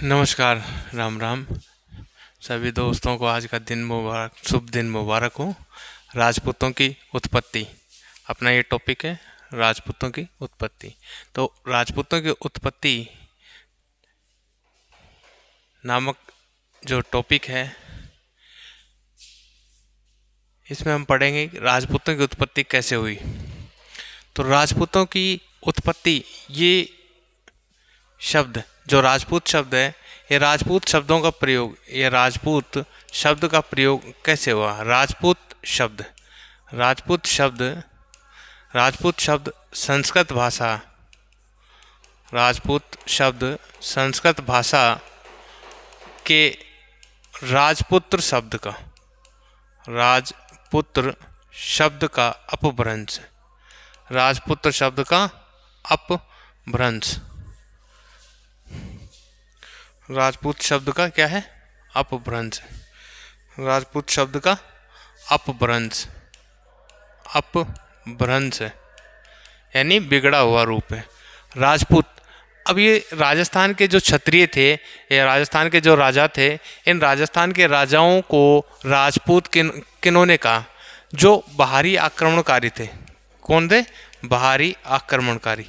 नमस्कार। राम राम। सभी दोस्तों को आज का दिन मुबारक, शुभ दिन मुबारक हो। राजपूतों की उत्पत्ति अपना ये टॉपिक है, राजपूतों की उत्पत्ति। तो राजपूतों की उत्पत्ति नामक जो टॉपिक है, इसमें हम पढ़ेंगे कि राजपूतों की उत्पत्ति कैसे हुई। तो राजपूतों की उत्पत्ति, ये शब्द जो राजपूत शब्द है, ये राजपूत शब्दों का प्रयोग, ये राजपूत शब्द का प्रयोग कैसे हुआ। राजपूत शब्द राजपूत शब्द संस्कृत भाषा राजपूत शब्द संस्कृत भाषा के राजपुत्र शब्द का राजपुत्र शब्द का अपभ्रंश राजपुत्र शब्द का अपभ्रंश राजपूत शब्द का क्या है? अपभ्रंश। राजपूत शब्द का अपभ्रंश अपभ्रंश यानी बिगड़ा हुआ रूप है। राजपूत, अब ये राजस्थान के जो क्षत्रिय थे या राजस्थान के जो राजा थे, इन राजस्थान के राजाओं को राजपूत किन्होंने कहा? जो बाहरी आक्रमणकारी थे। कौन थे? बाहरी आक्रमणकारी।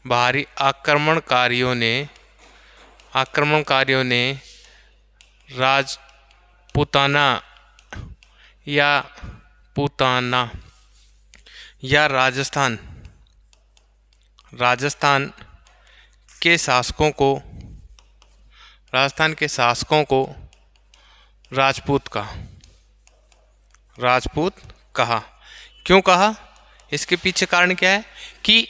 बाहरी आक्रमणकारियों ने आक्रमणकारियों ने राजपूताना या पूताना या राजस्थान के शासकों को राजपूत कहा। क्यों कहा? इसके पीछे कारण क्या है कि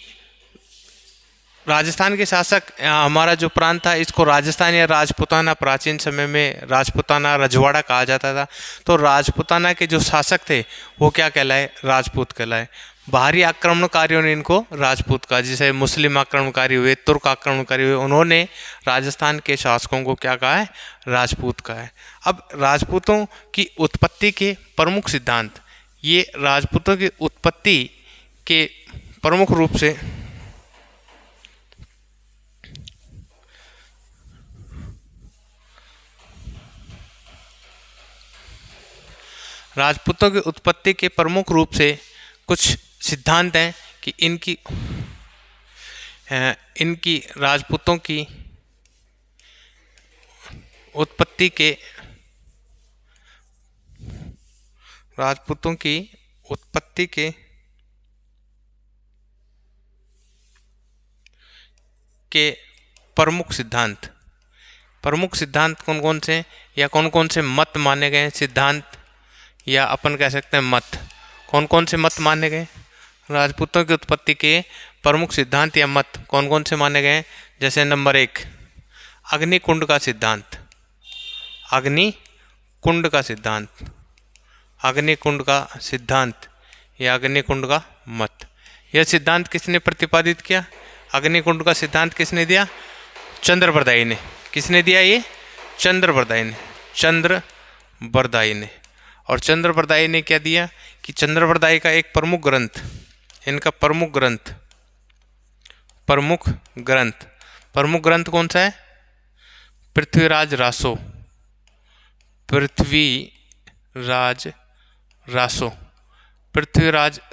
राजस्थान के शासक, हमारा जो प्रांत था, इसको राजस्थान या राजपूताना, प्राचीन समय में राजपूताना रजवाड़ा कहा जाता था। तो राजपूताना के जो शासक थे वो क्या कहलाए? राजपूत कहलाए। बाहरी आक्रमणकारियों ने इनको राजपूत कहा। जैसे मुस्लिम आक्रमणकारी हुए, तुर्क आक्रमणकारी हुए, उन्होंने राजस्थान के शासकों को क्या कहा है? राजपूत कहा है। अब राजपूतों की उत्पत्ति के प्रमुख सिद्धांत, ये राजपूतों की उत्पत्ति के प्रमुख रूप से कुछ सिद्धांत हैं कि इनकी राजपूतों की उत्पत्ति के प्रमुख सिद्धांत कौन कौन से, या कौन कौन से मत माने गए? सिद्धांत या अपन कह सकते हैं मत। कौन कौन से मत माने गए? राजपूतों की उत्पत्ति के प्रमुख सिद्धांत या मत कौन कौन से माने गए? जैसे नंबर 1, अग्निकुंड का सिद्धांत। अग्निकुंड का सिद्धांत या अग्निकुंड का मत। यह सिद्धांत किसने प्रतिपादित किया? अग्निकुंड का सिद्धांत किसने दिया? चंद्रबरदाई ने। किसने दिया? ये चंद्रबरदाई ने। और चंद्रबरदाई ने क्या दिया कि चंद्रबरदाई का एक प्रमुख ग्रंथ कौन सा है? पृथ्वीराज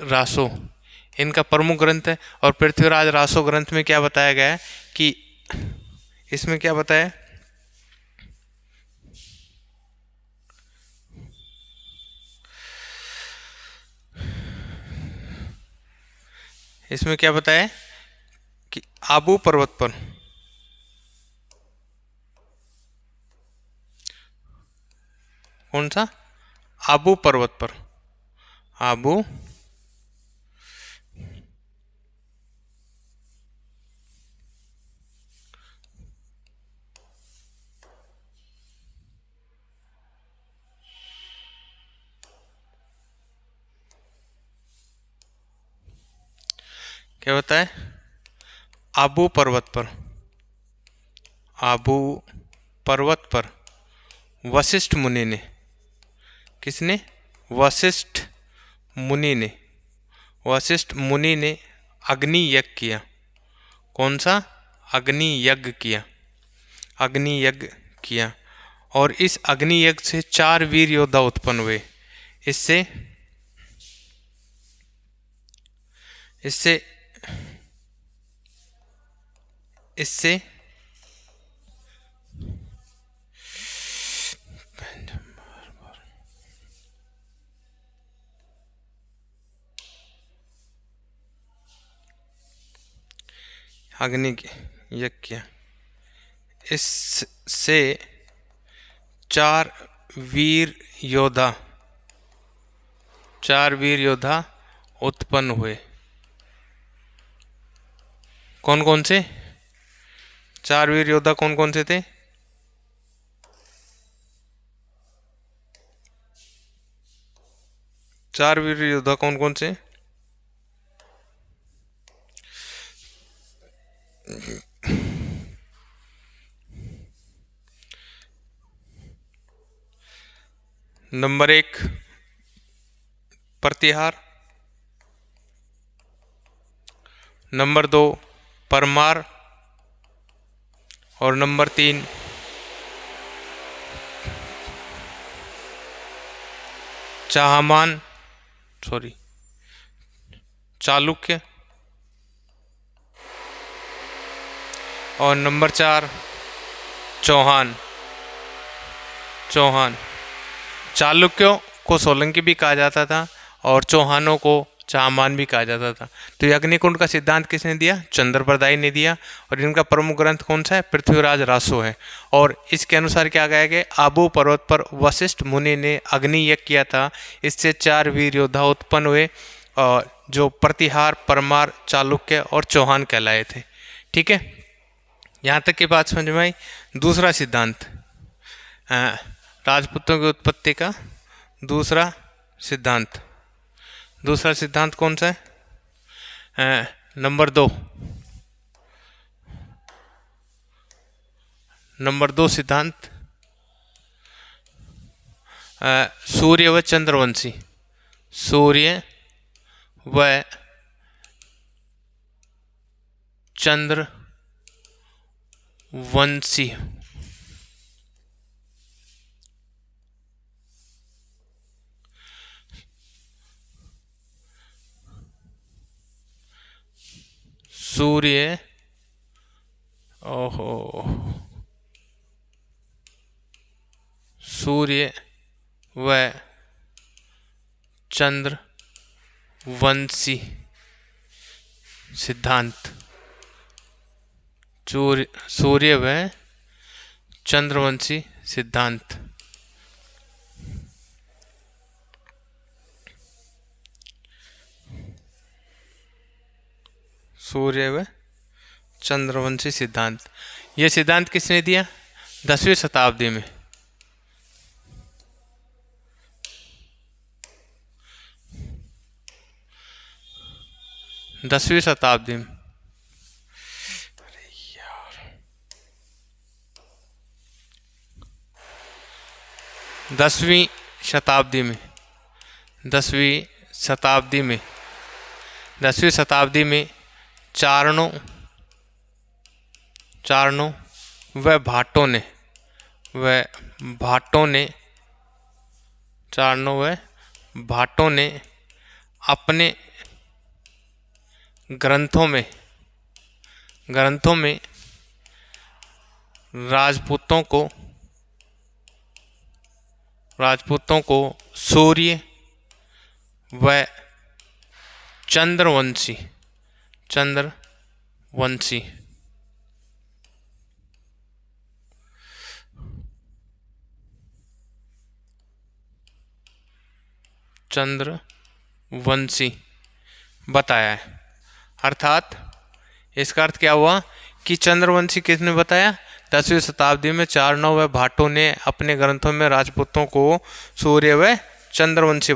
रासो इनका प्रमुख ग्रंथ है। और पृथ्वीराज रासो ग्रंथ में क्या बताया गया है कि इसमें क्या बताया? इसमें क्या बताया कि आबू पर्वत पर कौन सा? आबू पर्वत पर क्या बताया? आबू पर्वत पर वशिष्ठ मुनि ने, किसने? वशिष्ठ मुनि ने अग्नि यज्ञ किया। कौन सा? अग्नि यज्ञ किया, अग्नि यज्ञ किया। और इस अग्नि यज्ञ से 4 वीर योद्धा उत्पन्न हुए। इससे इससे इससे अग्नि यज्ञ किया, इससे 4 वीर योद्धा 4 वीर योद्धा उत्पन्न हुए। कौन कौन से 4 वीर योद्धा कौन कौन से थे? चार वीर योद्धा कौन कौन से? नंबर 1 प्रतिहार, नंबर 2 परमार, और नंबर 3 चालुक्य, और नंबर 4 चौहान। चालुक्यों को सोलंकी भी कहा जाता था और चौहानों को चाहमान भी कहा जाता था। तो ये अग्निकुंड का सिद्धांत किसने दिया? चंद्रप्रदायी ने दिया। और इनका प्रमुख ग्रंथ कौन सा है? पृथ्वीराज रासो है। और इसके अनुसार क्या गया कि आबू पर्वत पर वशिष्ठ मुनि ने अग्नि यज्ञ किया था, इससे 4 वीर योद्धा उत्पन्न हुए और जो प्रतिहार, परमार, चालुक्य और चौहान कहलाए थे। ठीक है, यहाँ तक की बात समझ में आई। दूसरा सिद्धांत, राजपूतों की उत्पत्ति का दूसरा सिद्धांत कौन सा है? नंबर 2 सिद्धांत सूर्य व चंद्रवंशी। सूर्य व चंद्रवंशी। सूर्य व चंद्रवंशी सिद्धांत। सूर्य व चंद्रवंशी सिद्धांत। सूर्य व चंद्रवंशी सिद्धांत। यह सिद्धांत किसने दिया? 10वीं शताब्दी में। 10वीं शताब्दी में। 10वीं शताब्दी में। 10वीं शताब्दी में। 10वीं शताब्दी में चारणों व भाटों ने अपने ग्रंथों में राजपूतों को सूर्य व चंद्रवंशी बताया है। अर्थात इसका अर्थ क्या हुआ कि चंद्रवंशी किसने बताया? 10वीं शताब्दी में चारणों व भाटों ने अपने ग्रंथों में राजपूतों को सूर्य व चंद्रवंशी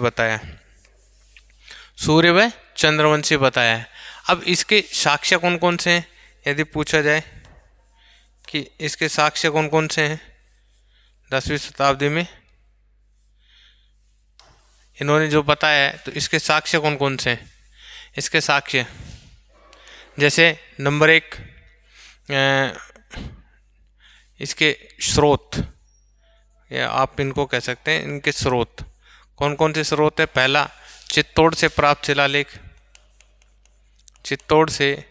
बताया है। अब इसके साक्ष्य कौन कौन से हैं? यदि पूछा जाए कि इसके साक्ष्य कौन कौन से हैं 10वीं शताब्दी में इन्होंने जो बताया है, तो इसके साक्ष्य कौन कौन से हैं? इसके साक्ष्य जैसे नंबर 1 इसके स्रोत, या आप इनको कह सकते हैं इनके स्रोत। कौन कौन से स्रोत है? पहला, चित्तौड़ से प्राप्त शिलालेख, चित्तौड़ से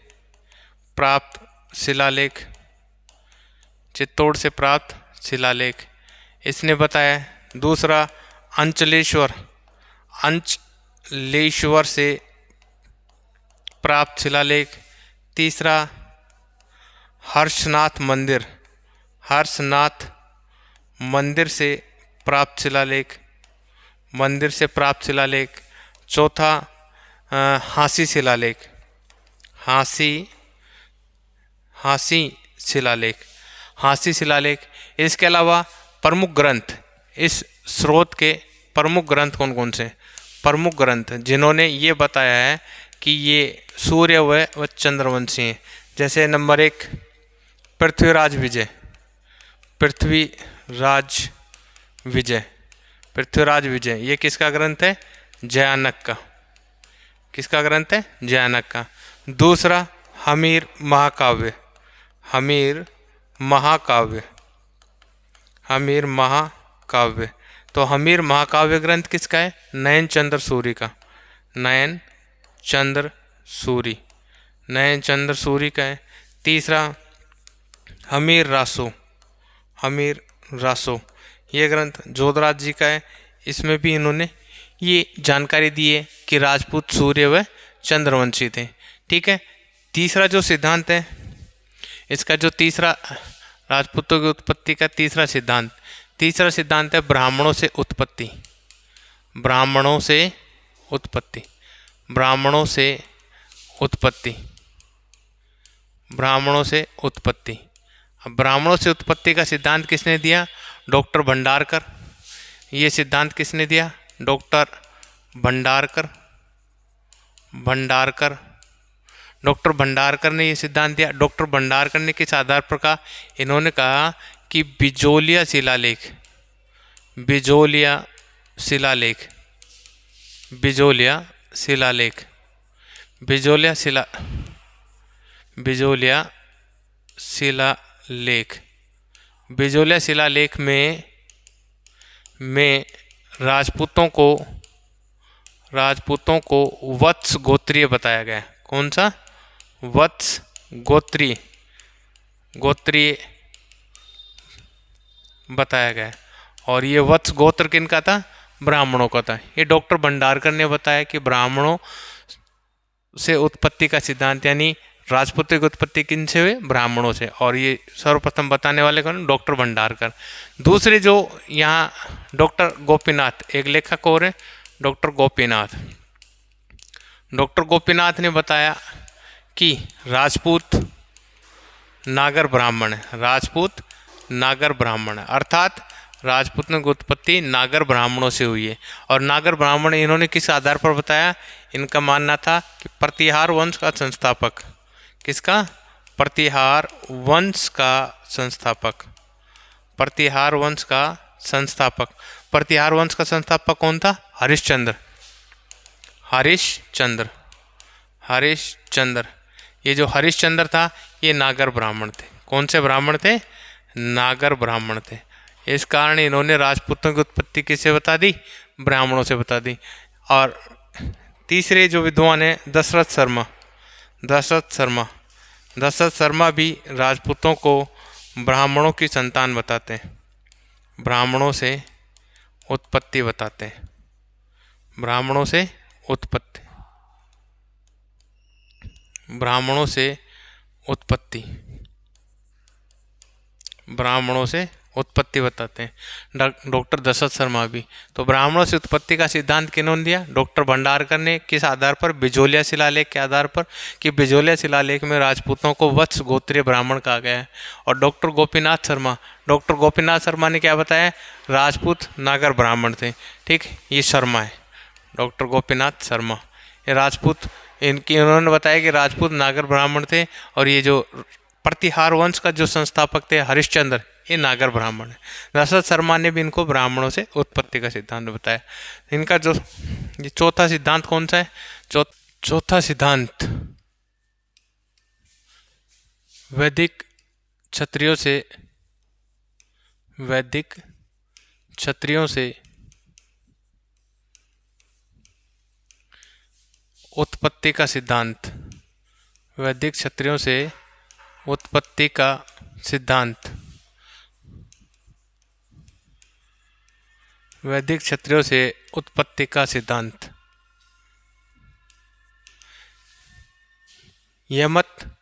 प्राप्त शिलालेख, चित्तौड़ से प्राप्त शिलालेख इसने बताया। दूसरा, अंचलेश्वर, अंचलेश्वर से प्राप्त शिलालेख। तीसरा, हर्षनाथ मंदिर, हर्षनाथ मंदिर से प्राप्त शिलालेख, मंदिर से प्राप्त शिलालेख। चौथा, हांसी शिलालेख, हांसी शिलालेख, हांसी शिलालेख। इसके अलावा प्रमुख ग्रंथ, इस स्रोत के प्रमुख ग्रंथ कौन कौन से? प्रमुख ग्रंथ जिन्होंने ये बताया है कि ये सूर्य व चंद्रवंशी हैं। जैसे नंबर 1, पृथ्वीराज विजय, पृथ्वीराज विजय, पृथ्वीराज विजय ये किसका ग्रंथ है? जयानक का। किसका ग्रंथ है? जयानक का। दूसरा, हमीर महाकाव्य, हमीर महाकाव्य, हमीर महाकाव्य। तो हमीर महाकाव्य ग्रंथ किसका है? नयन चंद्र सूरी का, नयन चंद्र सूरी, नयन चंद्र सूरी का है। तीसरा, हमीर रासो, हमीर रासो ये ग्रंथ जोधराज जी का है। इसमें भी इन्होंने ये जानकारी दी है कि राजपूत सूर्य व चंद्रवंशी थे। ठीक है। तीसरा जो सिद्धांत है इसका, जो तीसरा राजपूतों की उत्पत्ति का तीसरा सिद्धांत है ब्राह्मणों से उत्पत्ति, ब्राह्मणों से उत्पत्ति, ब्राह्मणों से उत्पत्ति, ब्राह्मणों से उत्पत्ति। अब ब्राह्मणों से उत्पत्ति का सिद्धांत किसने दिया? डॉक्टर भंडारकर। ये सिद्धांत किसने दिया? डॉक्टर भंडारकर, भंडारकर, डॉक्टर भंडारकर ने ये सिद्धांत दिया। डॉक्टर भंडारकर ने किस आधार पर कहा? इन्होंने कहा कि बिजोलिया शिलालेख, बिजोलिया शिलालेख, बिजोलिया शिलालेख, बिजोलिया शिलालेख, बिजोलिया शिलालेख में राजपूतों को वत्स गोत्रीय बताया गया। कौन सा? वत्स गोत्रीय, गोत्रीय बताया गया। और ये वत्स गोत्र किनका था? ब्राह्मणों का था। ये डॉक्टर भंडारकर ने बताया कि ब्राह्मणों से उत्पत्ति का सिद्धांत, यानी राजपूतों की उत्पत्ति किन से हुई? ब्राह्मणों से। और ये सर्वप्रथम बताने वाले कौन? डॉक्टर भंडारकर। दूसरे जो यहाँ डॉक्टर गोपीनाथ, एक लेखक और है डॉक्टर गोपीनाथ। डॉक्टर गोपीनाथ ने बताया कि राजपूत नागर ब्राह्मण है, राजपूत नागर ब्राह्मण है, अर्थात राजपूतों की उत्पत्ति नागर ब्राह्मणों से हुई है। और नागर ब्राह्मण इन्होंने किस आधार पर बताया? इनका मानना था कि प्रतिहार वंश का संस्थापक, किसका? प्रतिहार वंश का संस्थापक, प्रतिहार वंश का संस्थापक। प्रतिहार वंश का संस्थापक कौन था? हरिश्चंद्र, हरिश्चंद्र, हरिश्चंद्र। ये जो हरिश्चंद्र था ये नागर ब्राह्मण थे। कौन से ब्राह्मण थे? नागर ब्राह्मण थे। इस कारण इन्होंने राजपूतों की उत्पत्ति किससे बता दी? ब्राह्मणों से बता दी। और तीसरे जो विद्वान हैं दशरथ शर्मा, दशरथ शर्मा, दशरथ शर्मा भी राजपूतों को ब्राह्मणों की संतान बताते हैं, ब्राह्मणों से उत्पत्ति बताते हैं, ब्राह्मणों से उत्पत्ति, ब्राह्मणों से उत्पत्ति, ब्राह्मणों से उत्पत्ति बताते हैं डॉक्टर दशरथ शर्मा भी। तो ब्राह्मणों से उत्पत्ति का सिद्धांत किन्होंने दिया? डॉक्टर भंडारकर ने। किस आधार पर? बिजोलिया शिलालेख के आधार पर, कि बिजोलिया शिलालेख में राजपूतों को वत्स गोत्रीय ब्राह्मण कहा गया है। और डॉक्टर गोपीनाथ शर्मा, डॉक्टर गोपीनाथ शर्मा ने क्या बताया? राजपूत नागर ब्राह्मण थे। ठीक, ये शर्मा है, डॉक्टर गोपीनाथ शर्मा, ये राजपूत, उन्होंने बताया कि राजपूत नागर ब्राह्मण थे। और ये जो प्रतिहार वंश का जो संस्थापक थे हरिश्चंद्र, ये नागर ब्राह्मण है। दशरथ शर्मा ने भी इनको ब्राह्मणों से उत्पत्ति का सिद्धांत बताया। इनका जो ये चौथा सिद्धांत कौन सा है? चौथा सिद्धांत वैदिक क्षत्रियों से वैदिक क्षत्रियों से उत्पत्ति का सिद्धांत। वैदिक क्षत्रियों से उत्पत्ति का सिद्धांत। वैदिक क्षत्रियों से उत्पत्ति का सिद्धांत। यह मत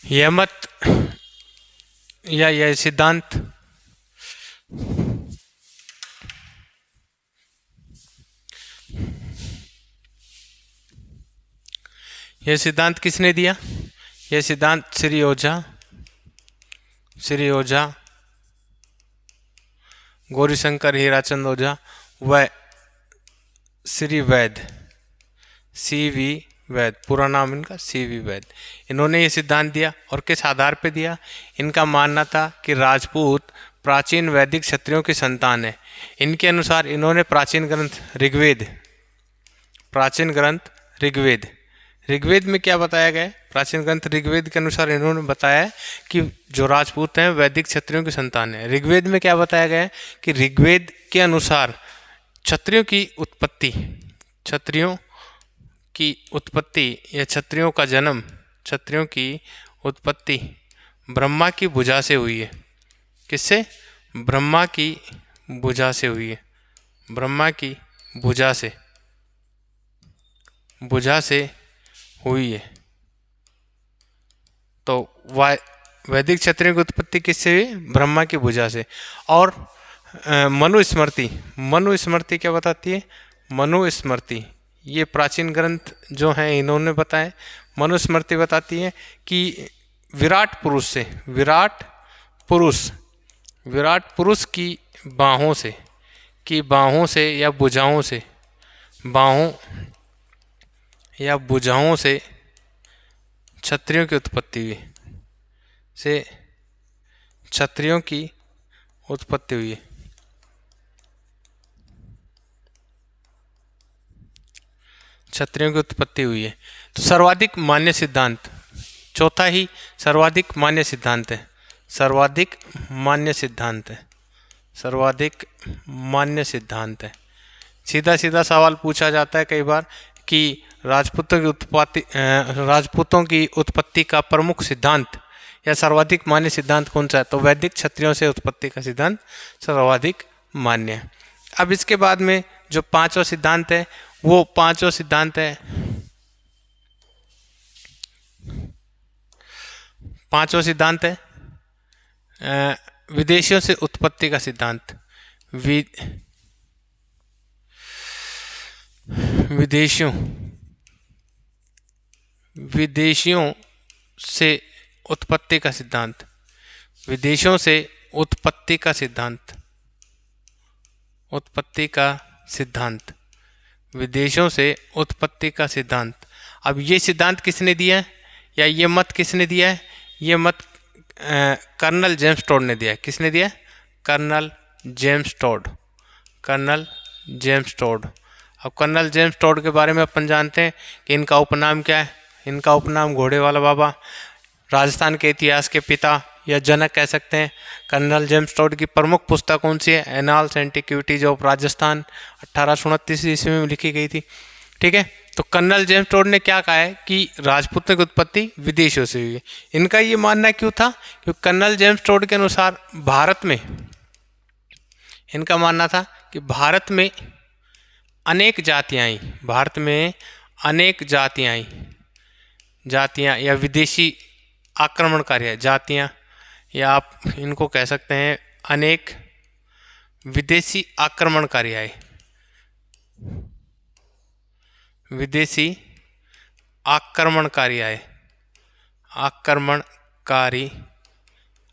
यह मत या यह सिद्धांत यह सिद्धांत किसने दिया? यह सिद्धांत श्री ओझा, गौरीशंकर हीराचंद ओझा व श्री वैद, CV वैद, पूरा नाम इनका CV वैद, इन्होंने ये सिद्धांत दिया। और किस आधार पे दिया? इनका मानना था कि राजपूत प्राचीन वैदिक क्षत्रियों की संतान है। इनके अनुसार इन्होंने प्राचीन ग्रंथ ऋग्वेद में क्या बताया गया है? प्राचीन ग्रंथ ऋग्वेद के अनुसार इन्होंने बताया कि जो राजपूत हैं वैदिक क्षत्रियों की संतान है। ऋग्वेद में क्या बताया गया है कि ऋग्वेद के अनुसार क्षत्रियों की उत्पत्ति या क्षत्रियों का जन्म, क्षत्रियों की उत्पत्ति ब्रह्मा की भुजा से हुई है। किससे? ब्रह्मा की भुजा से हुई है। ब्रह्मा की भुजा से हुई है। तो वैदिक क्षत्रियों की उत्पत्ति किससे हुई? ब्रह्मा की भुजा से। और मनुस्मृति क्या बताती है? मनुस्मृति, ये प्राचीन ग्रंथ जो हैं इन्होंने बताए। मनुस्मृति बताती है कि विराट पुरुष की बाहों से या भुजाओं से क्षत्रियों की उत्पत्ति हुई है। क्षत्रियों की उत्पत्ति हुई है। क्षत्रियों की उत्पत्ति हुई है। तो सर्वाधिक मान्य सिद्धांत, चौथा ही सर्वाधिक मान्य सिद्धांत है। सर्वाधिक मान्य सिद्धांत है। सीधा सवाल पूछा जाता है कई बार कि राजपूतों की उत्पत्ति का प्रमुख सिद्धांत या सर्वाधिक मान्य सिद्धांत कौन सा है? तो वैदिक क्षत्रियों से उत्पत्ति का सिद्धांत सर्वाधिक मान्य है। अब इसके बाद में जो पांचवा सिद्धांत है वो पांचवा सिद्धांत है विदेशियों से उत्पत्ति का सिद्धांत। विदेशियों से उत्पत्ति का सिद्धांत। विदेशों से उत्पत्ति का सिद्धांत। विदेशों से उत्पत्ति का सिद्धांत। अब ये सिद्धांत किसने दिया है या ये मत किसने दिया है? ये मत कर्नल जेम्स टोड ने दिया है। किसने दिया? Colonel James Tod. अब कर्नल जेम्स टोड के बारे में अपन जानते हैं कि इनका उपनाम क्या है? इनका उपनाम घोड़े वाला बाबा, राजस्थान के इतिहास के पिता या जनक कह सकते हैं। कर्नल जेम्स टोड की प्रमुख पुस्तक कौन सी है? एनाल्स एंटिक्विटीज ऑफ राजस्थान, 1829 ईस्वी में लिखी गई थी। ठीक है, तो कर्नल जेम्स टोड ने क्या कहा है कि राजपूतों की उत्पत्ति विदेशों से हुई है। इनका ये मानना क्यों था? क्योंकि कर्नल जेम्स टोड के अनुसार इनका मानना था कि भारत में अनेक जातियां या विदेशी आक्रमणकारी जातियां, या आप इनको कह सकते हैं अनेक विदेशी आक्रमणकारी आए।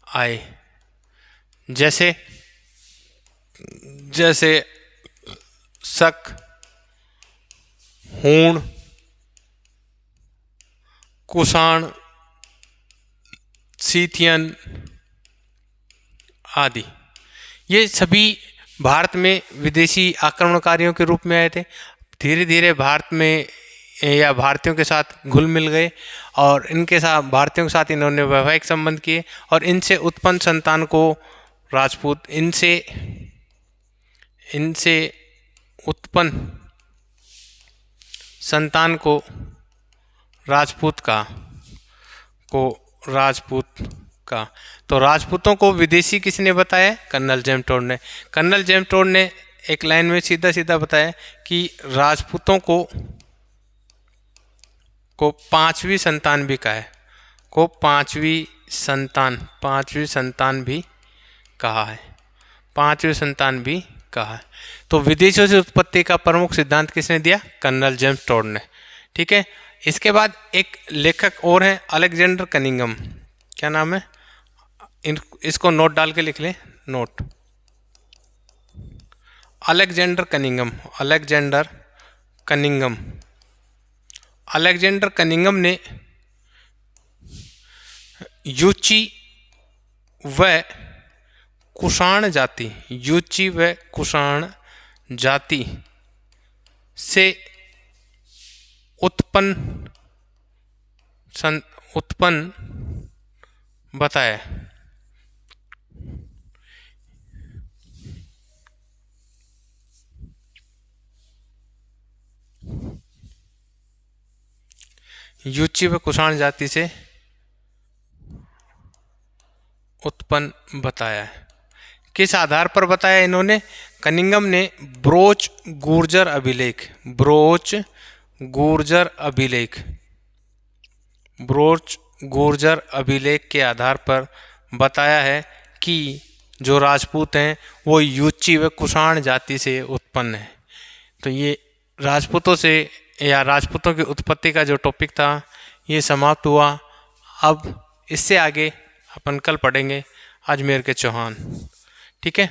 आए। जैसे जैसे शक, हूण, कुषाण, सीथियन आदि। ये सभी भारत में विदेशी आक्रमणकारियों के रूप में आए थे। धीरे धीरे भारत में या भारतीयों के साथ घुल मिल गए और इनके साथ भारतीयों के साथ इन्होंने वैवाहिक संबंध किए और इनसे उत्पन्न संतान को राजपूत, इनसे उत्पन्न संतान को राजपूत का। तो राजपूतों को विदेशी किसने बताया? कर्नल जेम्स टोड ने। कर्नल जेम्स टोड ने एक लाइन में सीधा सीधा बताया कि राजपूतों को पांचवी संतान भी कहा है, पांचवी संतान भी कहा है, पांचवी संतान भी कहा है। तो विदेशियों से उत्पत्ति का प्रमुख सिद्धांत किसने दिया? कर्नल जेम्स टोड ने। ठीक है। इसके बाद एक लेखक और हैं, अलेक्जेंडर कनिंघम। क्या नाम है? इसको नोट डाल के लिख लें, नोट। अलेक्जेंडर कनिंघम ने यूची व कुषाण जाति से उत्पन्न बताया। यूची व कुषाण जाति से उत्पन्न बताया है। किस आधार पर बताया इन्होंने? कनिंघम ने ब्रोच गुर्जर अभिलेख के आधार पर बताया है कि जो राजपूत हैं वो यूची व कुषाण जाति से उत्पन्न है। तो ये राजपूतों से या राजपूतों की उत्पत्ति का जो टॉपिक था ये समाप्त हुआ। अब इससे आगे अपन कल पढ़ेंगे अजमेर के चौहान। ठीक है।